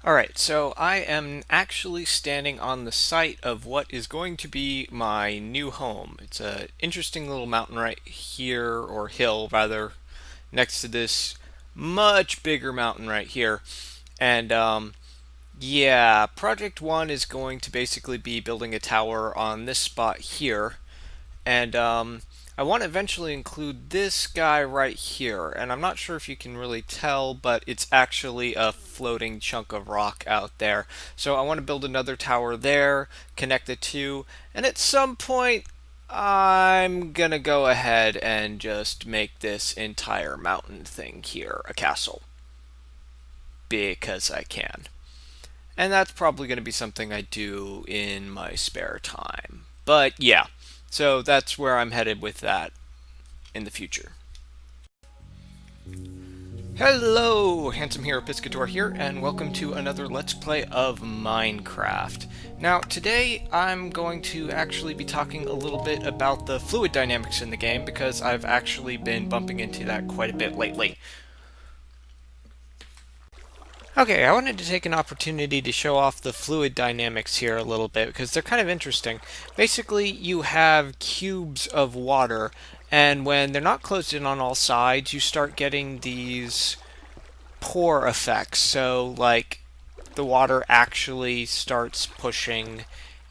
Alright, so I am actually standing on the site of what is going to be my new home. It's a interesting little mountain right here, or hill rather, next to this much bigger mountain right here. And yeah, Project 1 is going to basically be building a tower on this spot here. And I want to eventually include this guy right here. And I'm not sure if you can really tell, but it's actually a floating chunk of rock out there. So I want to build another tower there, connect the two, and at some point I'm gonna go ahead and just make this entire mountain thing here a castle. Because I can. And that's probably going to be something I do in my spare time. But yeah, so that's where I'm headed with that in the future. Hello, Handsome Hero Piscator here, and welcome to another Let's Play of Minecraft. Now, today I'm going to actually be talking a little bit about the fluid dynamics in the game, because I've actually been bumping into that quite a bit lately. Okay, I wanted to take an opportunity to show off the fluid dynamics here a little bit because they're kind of interesting. Basically, you have cubes of water, and when they're not closed in on all sides, you start getting these pore effects. So, like, the water actually starts pushing,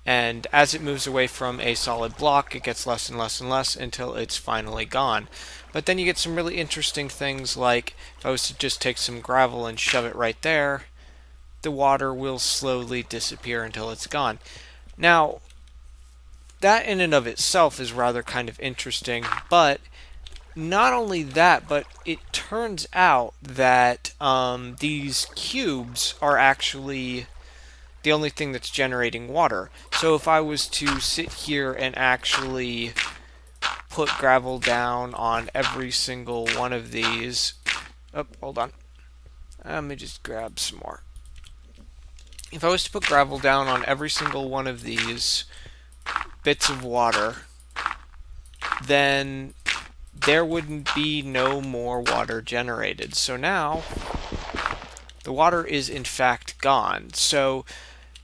and as it moves away from a solid block, it gets less and less and less until it's finally gone. But then you get some really interesting things like if I was to just take some gravel and shove it right there, the water will slowly disappear until it's gone. Now, that in and of itself is rather kind of interesting, but not only that, but it turns out that these cubes are actually the only thing that's generating water. So if I was to sit here and actually put gravel down on every single one of these... Oh, hold on. Let me just grab some more. If I was to put gravel down on every single one of these bits of water, then there wouldn't be no more water generated. So now, the water is in fact gone. So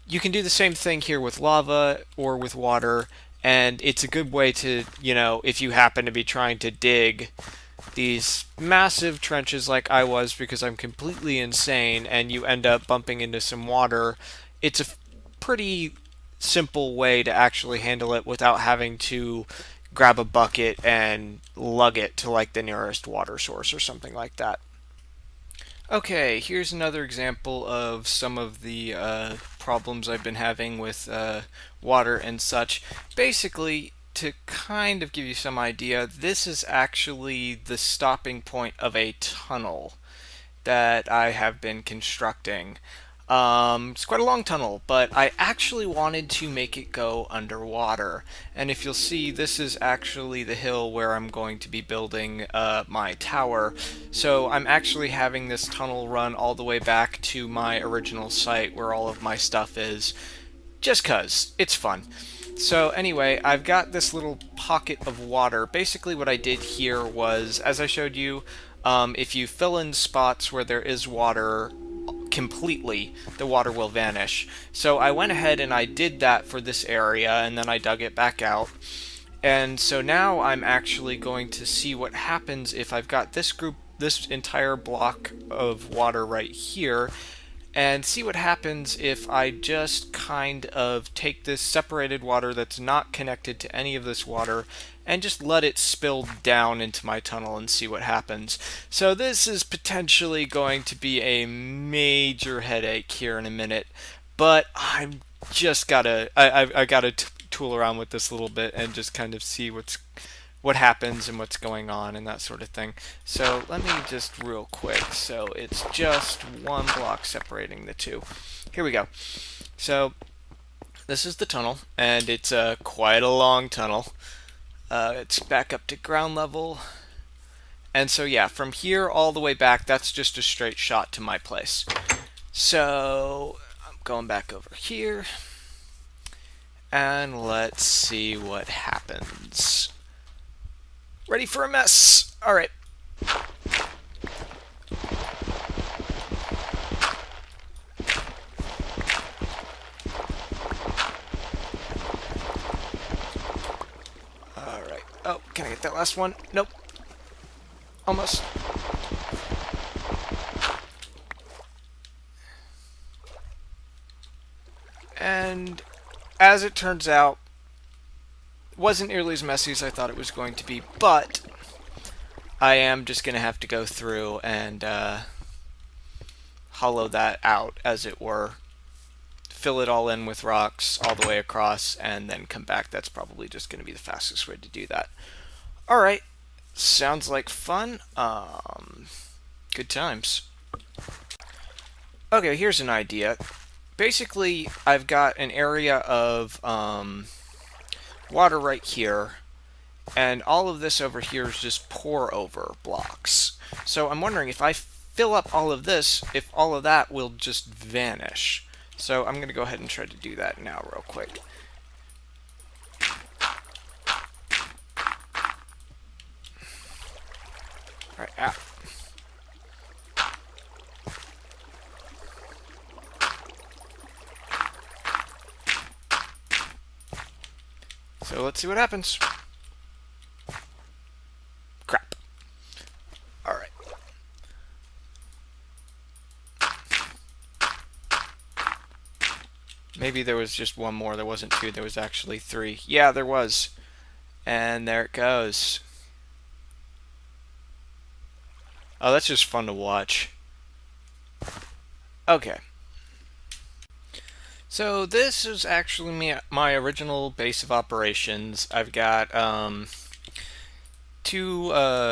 you can do the same thing here with lava or with water, and it's a good way to, if you happen to be trying to dig these massive trenches like I was because I'm completely insane and you end up bumping into some water, it's a pretty simple way to actually handle it without having to grab a bucket and lug it to like the nearest water source or something like that. Okay, here's another example of some of the problems I've been having with water and such. Basically, to kind of give you some idea, this is actually the stopping point of a tunnel that I have been constructing. It's quite a long tunnel, but I actually wanted to make it go underwater. And if you'll see, this is actually the hill where I'm going to be building my tower. So I'm actually having this tunnel run all the way back to my original site where all of my stuff is, just 'cause it's fun. So anyway, I've got this little pocket of water. Basically what I did here was, as I showed you, if you fill in spots where there is water completely, the water will vanish. So I went ahead and I did that for this area, and then I dug it back out. And so now I'm actually going to see what happens if I've got this entire block of water right here, and see what happens if I just kind of take this separated water that's not connected to any of this water and just let it spill down into my tunnel and see what happens. So this is potentially going to be a major headache here in a minute, but I'm just gotta I gotta tool around with this a little bit and just kind of see what happens and what's going on and that sort of thing. So let me just real quick. So it's just one block separating the two. Here we go. So this is the tunnel, and it's quite a long tunnel. It's back up to ground level. And so yeah, from here all the way back, that's just a straight shot to my place. So I'm going back over here, and let's see what happens. Ready for a mess. All right. Can I get that last one? Nope. Almost. And as it turns out, it wasn't nearly as messy as I thought it was going to be, but I am just going to have to go through and hollow that out, as it were. Fill it all in with rocks all the way across, and then come back. That's probably just going to be the fastest way to do that. Alright, sounds like fun. Good times. Okay, here's an idea. Basically, I've got an area of water right here, and all of this over here is just pour over blocks. So I'm wondering if I fill up all of this, if all of that will just vanish. So I'm going to go ahead and try to do that now real quick. Alright, so let's see what happens. Crap. Alright. Maybe there was just one more. There wasn't two. There was actually three. Yeah, there was. And there it goes. Oh, that's just fun to watch. Okay. So this is actually my original base of operations. I've got two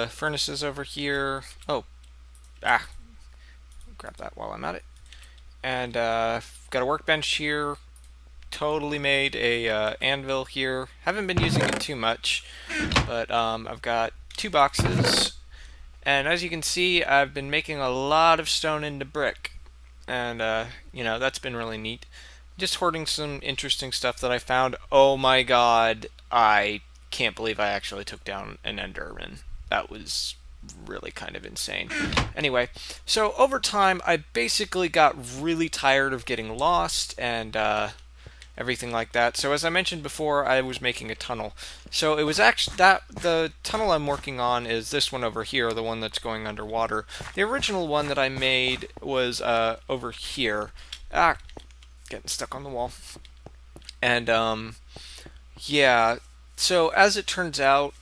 furnaces over here. Oh, grab that while I'm at it. And got a workbench here. Totally made a anvil here. Haven't been using it too much, but I've got 2 boxes. And as you can see, I've been making a lot of stone into brick. And, you know, that's been really neat. Just hoarding some interesting stuff that I found. Oh my god, I can't believe I actually took down an Enderman. That was really kind of insane. Anyway, so over time, I basically got really tired of getting lost and everything like that. So as I mentioned before, I was making a tunnel. So it was actually the tunnel I'm working on is this one over here, the one that's going underwater. The original one that I made was over here. Getting stuck on the wall. And yeah, so as it turns out,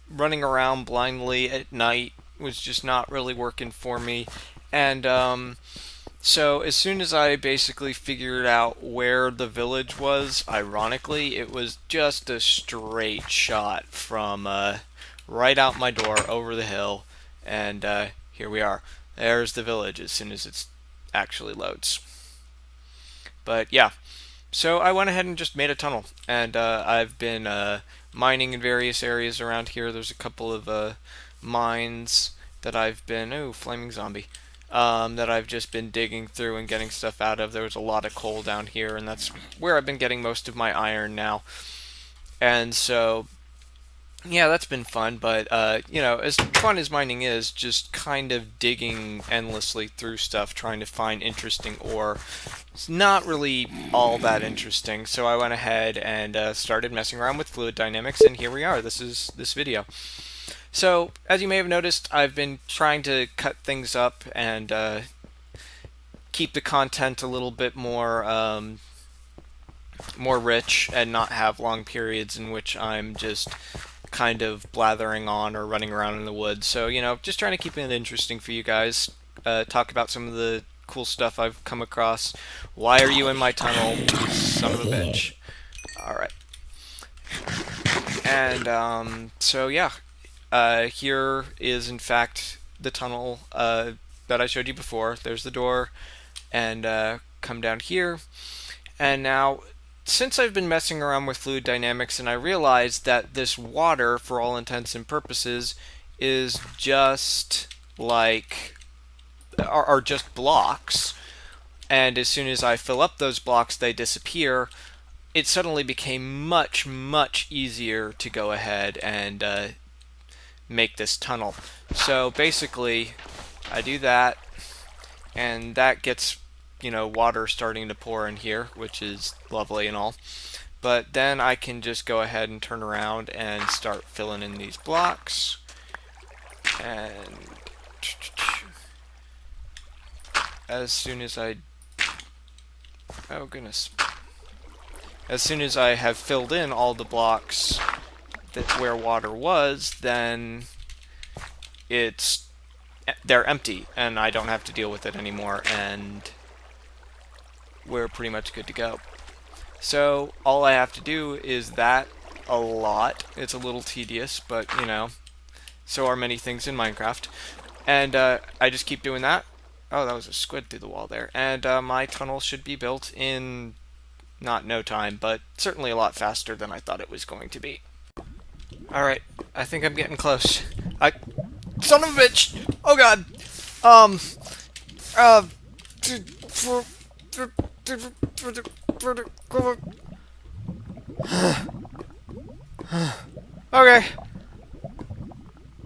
running around blindly at night was just not really working for me. And so as soon as I basically figured out where the village was, ironically, it was just a straight shot from right out my door over the hill, and here we are. There's the village as soon as it actually loads. But yeah, so I went ahead and just made a tunnel, and I've been mining in various areas around here. There's a couple of mines that I've been... Ooh, flaming zombie. That I've just been digging through and getting stuff out of. There was a lot of coal down here, and that's where I've been getting most of my iron now. And so, yeah, that's been fun, but, you know, as fun as mining is, just kind of digging endlessly through stuff, trying to find interesting ore, it's not really all that interesting. So I went ahead and started messing around with fluid dynamics, and here we are. This is this video. So, as you may have noticed, I've been trying to cut things up and keep the content a little bit more more rich and not have long periods in which I'm just kind of blathering on or running around in the woods. So, you know, just trying to keep it interesting for you guys. Talk about some of the cool stuff I've come across. Why are you in my tunnel, you son of a bitch? Alright. And, so yeah. Here is, in fact, the tunnel that I showed you before. There's the door, and come down here. And now, since I've been messing around with fluid dynamics, and I realized that this water, for all intents and purposes, is just like... are just blocks. And as soon as I fill up those blocks, they disappear. It suddenly became much, much easier to go ahead and make this tunnel. So basically, I do that, and that gets, you know, water starting to pour in here, which is lovely and all. but then I can just go ahead and turn around and start filling in these blocks. And as soon as I... oh goodness. As soon as I have filled in all the blocks where water was, then they're empty and I don't have to deal with it anymore, and we're pretty much good to go. So all I have to do is that a lot. It's a little tedious, but you know, so are many things in Minecraft. And I just keep doing that. Oh, that was a squid through the wall there. And my tunnel should be built in not no time, but certainly a lot faster than I thought it was going to be. Alright, I think I'm getting close. Son of a bitch! Oh god! Okay.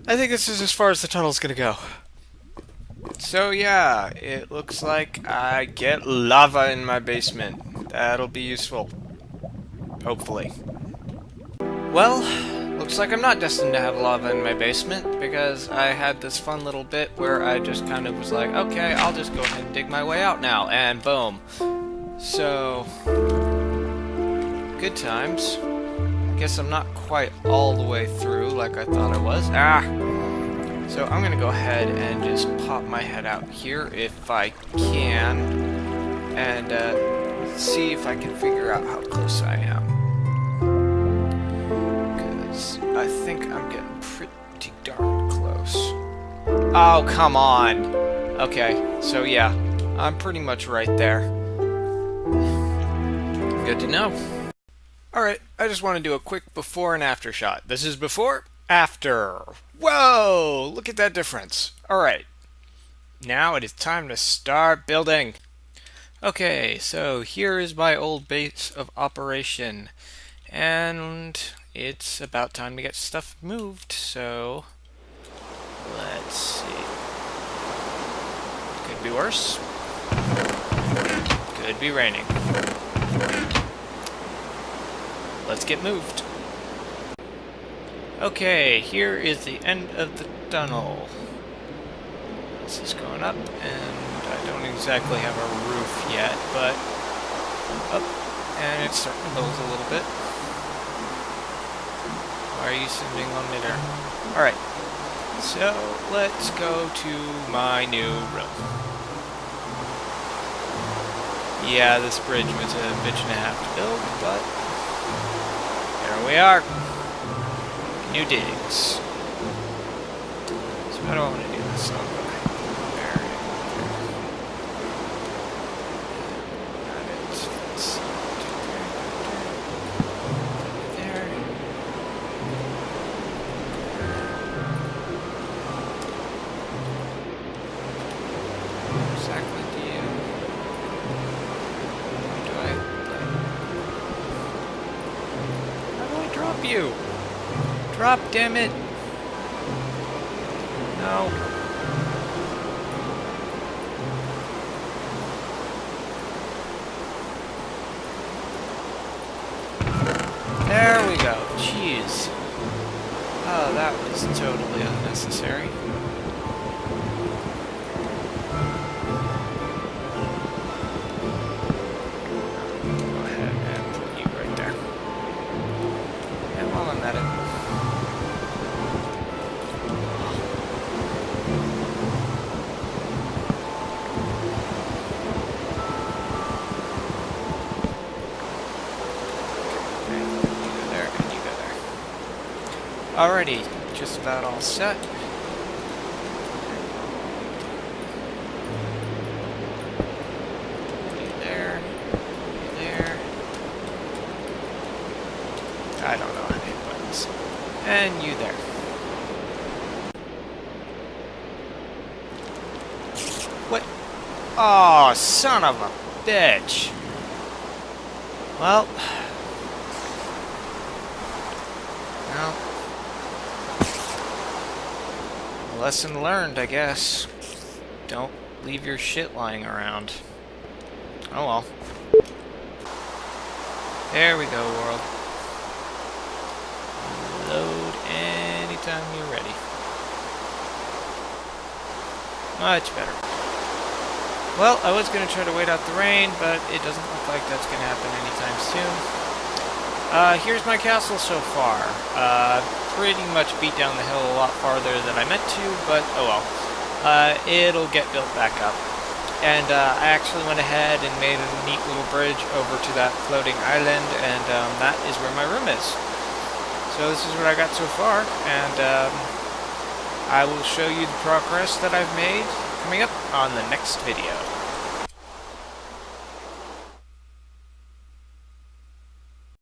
I think this is as far as the tunnel's gonna go. So yeah, it looks like I get lava in my basement. That'll be useful. Hopefully. Well, looks like I'm not destined to have lava in my basement, because I had this fun little bit where I just kind of was like, okay, I'll just go ahead and dig my way out now, and boom. So, good times. I guess I'm not quite all the way through like I thought I was. So I'm gonna go ahead and just pop my head out here if I can, and see if I can figure out how close I am. Because I think I'm getting pretty darn close. Oh, come on! Okay, so yeah, I'm pretty much right there. Good to know. Alright, I just want to do a quick before and after shot. This is before, after. Whoa! Look at that difference. Alright, now it is time to start building. Okay, so here is my old base of operation. And it's about time to get stuff moved, so let's see. Could be worse. Could be raining. Let's get moved. Okay, here is the end of the tunnel. This is going up, and I don't exactly have a roof yet, but up, and it's starting to build a little bit. Why are you sitting on me there? Alright, so let's go to my new room. Yeah, this bridge was a bitch and a half to build, but here we are. New digs. So how do I want to do this? I'll go ahead and bury it there. There. Exactly do you? How do I drop you? Drop, damn it! No. There we go. Jeez. Oh, that was totally unnecessary. Go ahead and put you right there. And while I'm at it, alrighty, just about all set. You there, you there. I don't know how to hit buttons. And you there. What? Oh, son of a bitch. Well. Lesson learned, I guess. Don't leave your shit lying around. Oh well. There we go, world. Load anytime you're ready. Much better. Well, I was going to try to wait out the rain, but it doesn't look like that's going to happen anytime soon. Here's my castle so far. Pretty much beat down the hill a lot farther than I meant to, but oh well. It'll get built back up. And I actually went ahead and made a neat little bridge over to that floating island, and that is where my room is. So this is what I got so far, and I will show you the progress that I've made coming up on the next video.